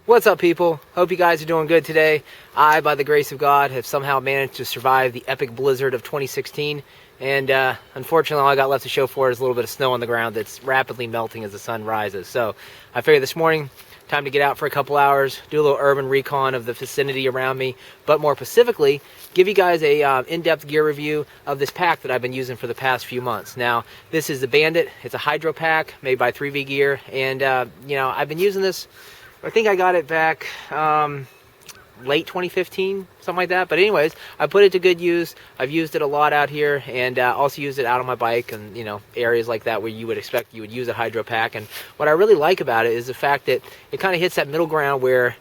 What's up, people? Hope you guys are doing good today. I, by the grace of God, have somehow managed to survive the epic blizzard of 2016, and unfortunately all I got left to show for it is a little bit of snow on the ground that's rapidly melting as the sun rises. So I figured this morning, time to get out for a couple hours, do a little urban recon of the vicinity around me, but more specifically, give you guys a in-depth gear review of this pack that I've been using for the past few months. Now, this is the Bandit. It's a hydro pack made by 3V Gear, and you know, I've been using this. I think I got it back late 2015, something like that. But anyways, I put it to good use. I've used it a lot out here, and also used it out on my bike and, you know, areas like that where you would expect you would use a hydro pack. And what I really like about it is the fact that it kind of hits that middle ground where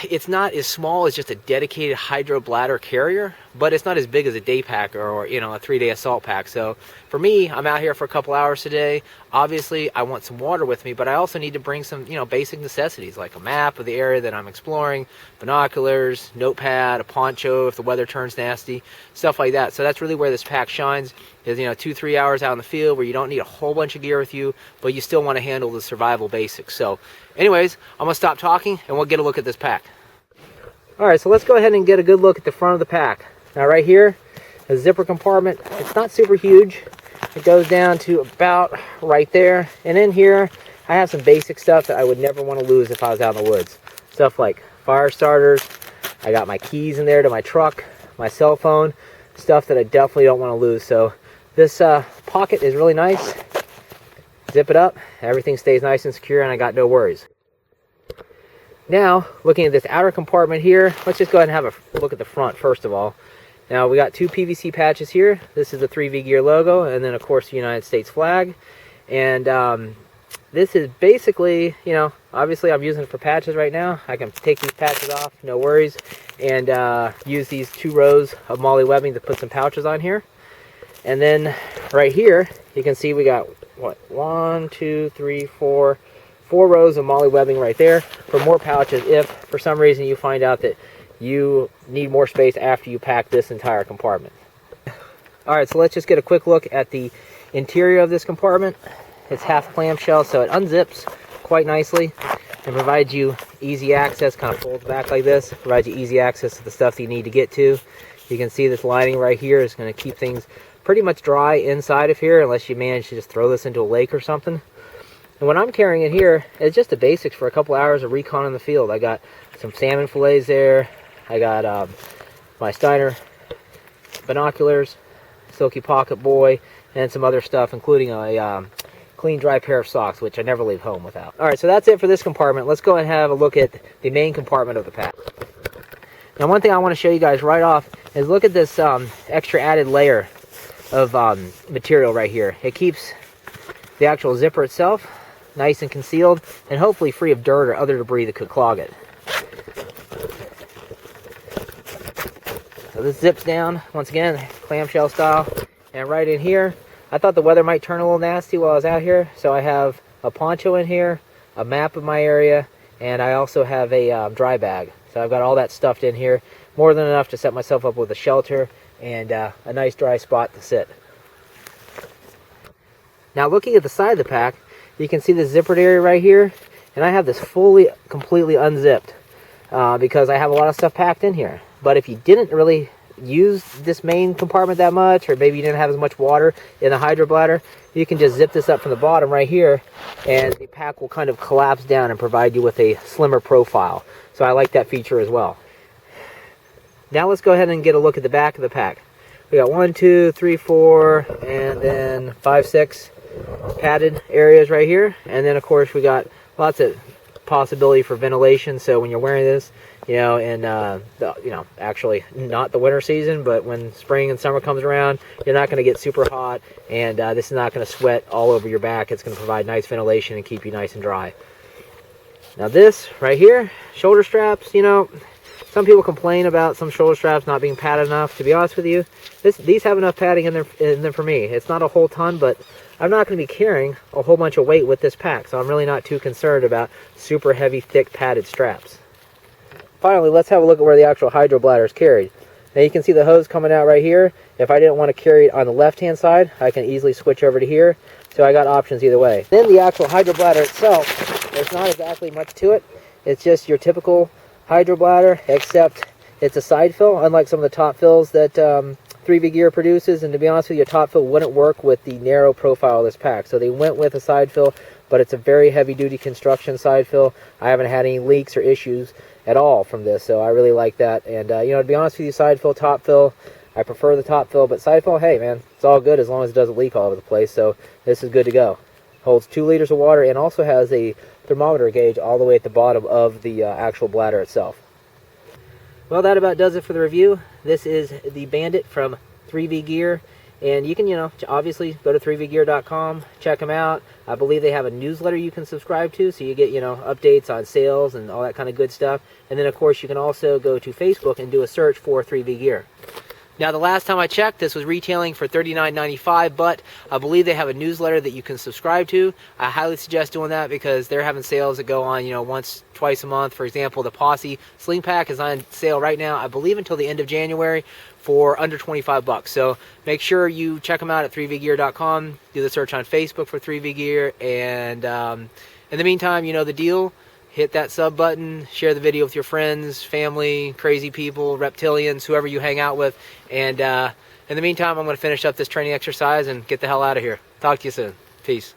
it's not as small as just a dedicated hydro bladder carrier, but it's not as big as a day pack or you know, a 3-day assault pack. So for me, I'm out here for a couple hours today. Obviously, I want some water with me, but I also need to bring some, you know, basic necessities like a map of the area that I'm exploring, binoculars, notepad, a poncho if the weather turns nasty, stuff like that. So that's really where this pack shines. Is, you know, 2-3 hours out in the field where you don't need a whole bunch of gear with you, but you still want to handle the survival basics. So anyways, I'm gonna stop talking and we'll get a look at this pack. All right, so let's go ahead and get a good look at the front of the pack. Now right here, the zipper compartment, it's not super huge. It goes down to about right there. And in here, I have some basic stuff that I would never want to lose if I was out in the woods. Stuff like fire starters. I got my keys in there to my truck, my cell phone, stuff that I definitely don't want to lose. So this pocket is really nice. Zip it up, everything stays nice and secure, and I got no worries. Now, looking at this outer compartment here, let's just go ahead and have a look at the front first of all. Now, we got two PVC patches here. This is the 3V Gear logo, and then, of course, the United States flag. And this is basically, you know, obviously I'm using it for patches right now. I can take these patches off, no worries, and use these 2 rows of MOLLE webbing to put some pouches on here. And then right here, you can see we got, what, 1, 2, 3, 4 rows of MOLLE webbing right there for more pouches if, for some reason, you find out that you need more space after you pack this entire compartment. Alright, so let's just get a quick look at the interior of this compartment. It's half clamshell, so it unzips quite nicely and provides you easy access, kind of folds back like this, provides you easy access to the stuff that you need to get to. You can see this lining right here is going to keep things pretty much dry inside of here unless you manage to just throw this into a lake or something. And what I'm carrying in here is just the basics for a couple hours of recon in the field. I got some salmon fillets there. I got my Steiner binoculars, Silky Pocket Boy, and some other stuff, including a clean, dry pair of socks, which I never leave home without. All right, so that's it for this compartment. Let's go and have a look at the main compartment of the pack. Now, one thing I want to show you guys right off is look at this extra added layer of material right here. It keeps the actual zipper itself nice and concealed and hopefully free of dirt or other debris that could clog it. So this zips down, once again, clamshell style. And right in here, I thought the weather might turn a little nasty while I was out here, so I have a poncho in here, a map of my area, and I also have a dry bag. So I've got all that stuffed in here, more than enough to set myself up with a shelter and a nice dry spot to sit. Now looking at the side of the pack, you can see the zippered area right here, and I have this completely unzipped because I have a lot of stuff packed in here. But if you didn't really use this main compartment that much, or maybe you didn't have as much water in the hydro bladder, you can just zip this up from the bottom right here, and the pack will kind of collapse down and provide you with a slimmer profile. So I like that feature as well. Now let's go ahead and get a look at the back of the pack. We got 1, 2, 3, 4, and then 5, 6 padded areas right here. And then of course we got lots of possibility for ventilation. So when you're wearing this, you know, in actually not the winter season, but when spring and summer comes around, you're not going to get super hot, and this is not going to sweat all over your back. It's going to provide nice ventilation and keep you nice and dry. Now this right here, shoulder straps, you know, Some people complain about some shoulder straps not being padded enough. To be honest with you, these have enough padding in them for me. It's not a whole ton, but I'm not going to be carrying a whole bunch of weight with this pack, so I'm really not too concerned about super heavy, thick, padded straps. Finally, let's have a look at where the actual hydro bladder is carried. Now you can see the hose coming out right here. If I didn't want to carry it on the left-hand side, I can easily switch over to here. So I got options either way. Then the actual hydro bladder itself, there's not exactly much to it. It's just your typical hydro bladder, except it's a side fill, unlike some of the top fills that 3V Gear produces. And to be honest with you, a top fill wouldn't work with the narrow profile of this pack. So they went with a side fill, but it's a very heavy-duty construction side fill. I haven't had any leaks or issues at all from this, so I really like that. And you know, to be honest with you, side fill, top fill, I prefer the top fill, but side fill, hey man, it's all good as long as it doesn't leak all over the place. So this is good to go. Holds 2 liters of water and also has a thermometer gauge all the way at the bottom of the actual bladder itself. Well, that about does it for the review. This is the Bandit from 3V Gear, and you can, you know, obviously go to 3vgear.com, check them out. I believe they have a newsletter you can subscribe to, so you get, you know, updates on sales and all that kind of good stuff. And then, of course, you can also go to Facebook and do a search for 3V Gear. Now, the last time I checked, this was retailing for $39.95, but I believe they have a newsletter that you can subscribe to. I highly suggest doing that because they're having sales that go on, you know, once, twice a month. For example, the Posse Sling Pack is on sale right now, I believe until the end of January, for under 25 bucks. So make sure you check them out at 3vgear.com. Do the search on Facebook for 3V Gear. And in the meantime, you know the deal. Hit that sub button, share the video with your friends, family, crazy people, reptilians, whoever you hang out with. And in the meantime, I'm going to finish up this training exercise and get the hell out of here. Talk to you soon. Peace.